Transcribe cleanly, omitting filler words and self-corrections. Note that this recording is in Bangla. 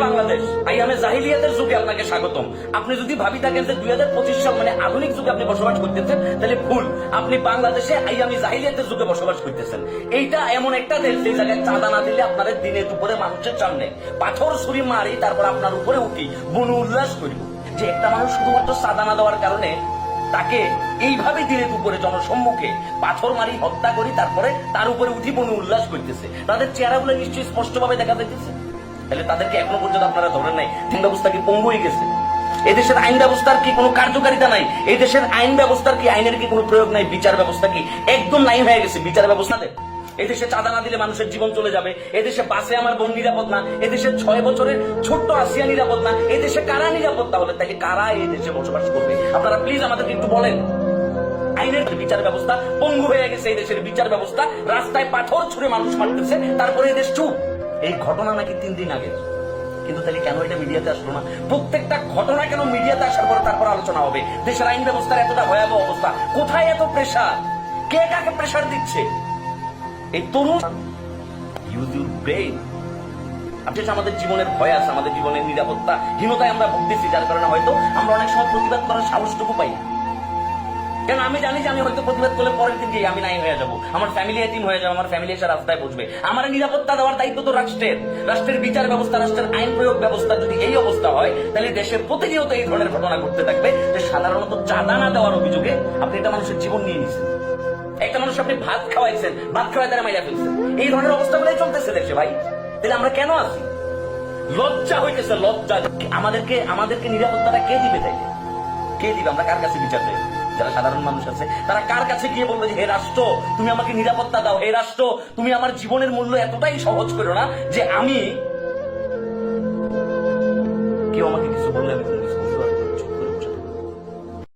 বাংলাদেশ আইয়ামে জাহিলিয়াতের যুগে আপনাকে স্বাগতম। আপনি যদি ভাবি থাকেন যে 2025 সাল মানে আধুনিক যুগে আপনি বসবাস করতেছেন, তাহলে ভুল। আপনি বাংলাদেশে আইয়ামে জাহিলিয়াতের যুগে বসবাস করতেছেন। এইটা এমন একটা দেশ যে জায়গায় চাঁদা না দিলে আপনাদের দিনে দুপুরে মানুষের সামনে পাথর ছুরি মারি, তারপর আপনার উপরে উঠি বনু উল্লাস করিব। যে একটা মানুষ শুধুমাত্র চাঁদা না দেওয়ার কারণে তাকে এইভাবে দিনে দুপুরে জনসম্মুখে পাথর মারি হত্যা করি, তারপরে তার উপরে উঠি বনু উল্লাস করতেছে, তাদের চেহারাগুলো নিশ্চয়ই স্পষ্টভাবে দেখা যাইতেছে। তাহলে তাদেরকে এখনো পর্যন্ত আপনারা ধরেন নাই? আইন ব্যবস্থা কি পঙ্গু হয়ে গেছে? এদেশের আইন ব্যবস্থার কি কোনো কার্যকারিতা নাই? এই দেশের আইন ব্যবস্থার কি আইনের কি কোনো প্রয়োগ নাই? বিচার ব্যবস্থা কি একদম নাই হয়ে গেছে? বিচার ব্যবস্থাতে এদেশে চাঁদা না দিলে মানুষের জীবন চলে যাবে। এদেশে বাসে আমার বোন নিরাপদ না, এদেশে 6 বছরের ছোট্ট আসিয়া নিরাপদ না, এদেশে কারা নিরাপদ? তাহলে তাকে কারা এই দেশে বসবাস করবে? আপনারা প্লিজ আমাদেরকে একটু বলেন। আইনের বিচার ব্যবস্থা পঙ্গু হয়ে গেছে, এই দেশের বিচার ব্যবস্থা রাস্তায় পাথর ছুঁড়ে মানুষ মারতেছে, তারপরে এই দেশ চুপ। এই ঘটনা নাকি 3 দিন আগে, কিন্তু তাহলে কেন এটা মিডিয়াতে আসলো না? প্রত্যেকটা ঘটনা কেন মিডিয়াতে আসার পর তারপর আলোচনা হবে? দেশের আইন ব্যবস্থার এতটা ভয়াবহ অবস্থা, কোথায় এত প্রেশার? কে কাকে প্রেশার দিচ্ছে? এই তরুণ ইউজ ইউর ব্রেইন। আমাদের জীবনের ভয় আছে, আমাদের জীবনের নিরাপত্তা হীনতায় আমরা ভুগতেছি, যার কারণে হয়তো আমরা অনেক সময় প্রতিবাদ করার সাহসটুকু পাই। কেন আমি জানি যে আমি হয়তো প্রতিবাদ করলে পরের দিন আমি নাই হয়ে যাবো, আমার ফ্যামিলি এতিম হয়ে যাবে, আমার ফ্যামিলি এসে রাস্তায় বসবে। আমার নিরাপত্তা দেওয়ার দায়িত্ব তো রাষ্ট্রের। রাষ্ট্রের বিচার ব্যবস্থা, রাষ্ট্রের আইন প্রয়োগ ব্যবস্থা যদি এই অবস্থা হয়, তাহলে দেশে প্রতিনিয়ত এই ধরনের ঘটনা ঘটতে থাকবে। যে সাধারণত চাঁদা না দেওয়ার অভিযোগে আপনি একটা মানুষের জীবন নিয়ে নিছেন, একটা মানুষ আপনি ভাত খাওয়াইছেন, ভাত খাওয়াই তারা মাইরা ফেলছেন। এই ধরনের অবস্থাগুলোই চলতেছে দেশে ভাই। তাহলে আমরা কেন আছি? লজ্জা হইতেছে, লজ্জা। আমাদেরকে নিরাপত্তাটা কে দিবে? তাই কে দিবে? আমরা কার কাছে বিচার চাই? যারা সাধারণ মানুষ আছে তারা কার কাছে গিয়ে বলবে যে হে রাষ্ট্র তুমি আমাকে নিরাপত্তা দাও, হে রাষ্ট্র তুমি আমার জীবনের মূল্য এতটাই সহজ করো না যে আমি কেউ আমাকে কিছু বললে আমি কিছু বুঝতে পারবো।